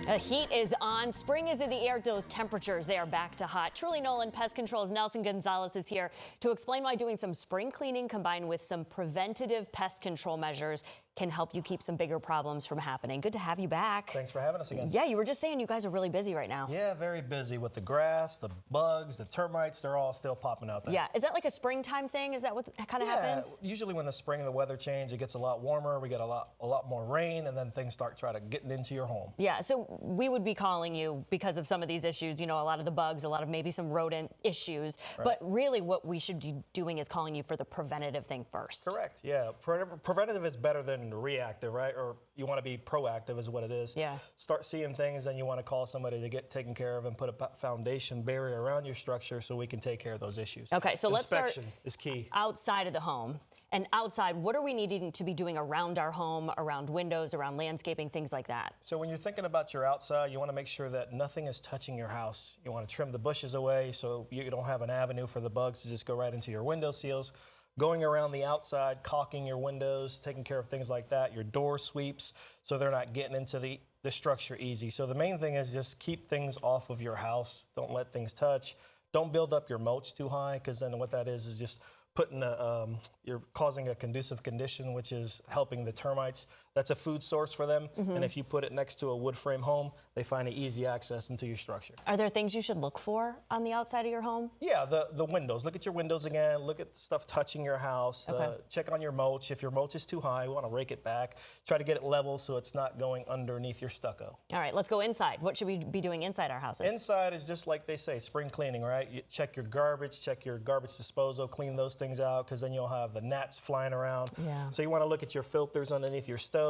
The heat is on. Spring is in the air. Those temperatures, they are back to hot. Truly Nolan Pest Control's Nelson Gonzalez is here to explain why doing some spring cleaning combined with some preventative pest control measures can help you keep some bigger problems from happening. Good to have you back. Thanks for having us again. Yeah, you were just saying you guys are really busy right now. Yeah, very busy with the grass, the bugs, the termites. They're all still popping out there. Yeah, is that like a springtime thing? Is that what kind of happens? Usually when the spring and the weather change, it gets a lot warmer. We get a lot more rain, and then things start trying to get into your home. Yeah, so we would be calling you because of some of these issues, you know, a lot of the bugs, a lot of maybe some rodent issues. Right. But really what we should be doing is calling you for the preventative thing first. Correct, yeah. Preventative is better than reactive, right? Or you want to be proactive is what it is. Yeah. Start seeing things, then you want to call somebody to get taken care of and put a foundation barrier around your structure so we can take care of those issues. Okay, so let's start Inspection is key. outside of the home. And outside, what are we needing to be doing around our home, around windows, around landscaping, things like that? So when you're thinking about your outside, you want to make sure that nothing is touching your house. You want to trim the bushes away so you don't have an avenue for the bugs to just go right into your window seals. Going around the outside, caulking your windows, taking care of things like that. Your door sweeps so they're not getting into the structure easy. So the main thing is just keep things off of your house. Don't let things touch. Don't build up your mulch too high, because then what that is just putting you're causing a conducive condition, which is helping the termites. That's a food source for them. And if you put it next to a wood frame home, they find an easy access into your structure. Are there things you should look for on the outside of your home? Yeah, the windows. Look at your windows again. Look at the stuff touching your house. Okay. Check on your mulch. If your mulch is too high, we want to rake it back. Try to get it level so it's not going underneath your stucco. All right, let's go inside. What should we be doing inside our houses? Inside is just like they say, spring cleaning, right? You check your garbage disposal, clean those things out, because then you'll have the gnats flying around. Yeah. So you want to look at your filters underneath your stove,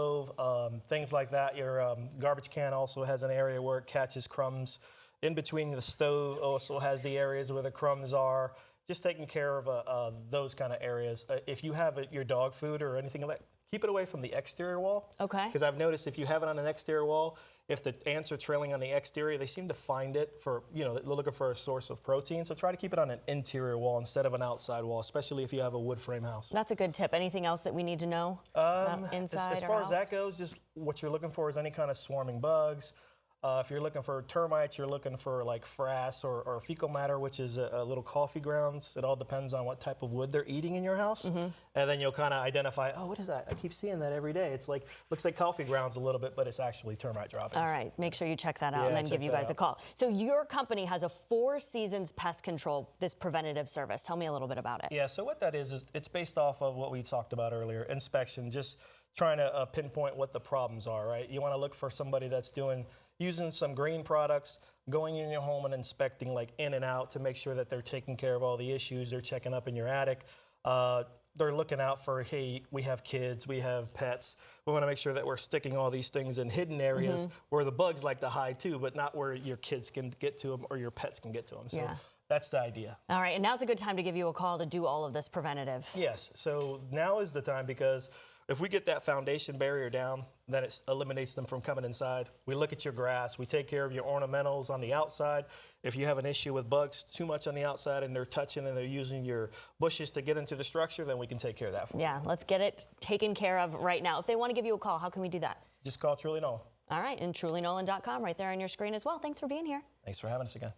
things like that. Your garbage can also has an area where it catches crumbs. In between the stove also has the areas where the crumbs are. Just taking care of those kind of areas. If you have your dog food or anything like that, keep it away from the exterior wall. Okay. Because I've noticed if you have it on an exterior wall, if the ants are trailing on the exterior, they seem to find it for, you know, they're looking for a source of protein. So try to keep it on an interior wall instead of an outside wall, especially if you have a wood frame house. That's a good tip. Anything else that we need to know about inside as or far out? as that goes, just what you're looking for is any kind of swarming bugs. If you're looking for termites, you're looking for like frass or fecal matter, which is a little coffee grounds. It all depends on what type of wood they're eating in your house. And then you'll kind of identify, oh, what is that? I keep seeing that every day. It's like, looks like coffee grounds a little bit, but it's actually termite droppings. All right, make sure you check that out Yeah, and then check give you that guys a out. call. So your company has a 4 Seasons Pest Control, this preventative service. Tell me a little bit about it. Yeah, so what that is it's based off of what we talked about earlier, inspection, just trying to pinpoint what the problems are, right? You want to look for somebody that's using some green products, going in your home and inspecting like in and out to make sure that they're taking care of all the issues. They're checking up in your attic. They're looking out for, hey, we have kids, we have pets. We want to make sure that we're sticking all these things in hidden areas where the bugs like to hide too, but not where your kids can get to them or your pets can get to them. So Yeah. that's the idea. All right, and now's a good time to give you a call to do all of this preventative. Yes, so now is the time, because if we get that foundation barrier down, then it eliminates them from coming inside. We look at your grass, we take care of your ornamentals on the outside. If you have an issue with bugs too much on the outside and they're touching and they're using your bushes to get into the structure, then we can take care of that for you. Yeah, let's get it taken care of right now. If they want to give you a call, how can we do that? Just call Truly Nolan. All right, and trulynolan.com right there on your screen as well. Thanks for being here. Thanks for having us again.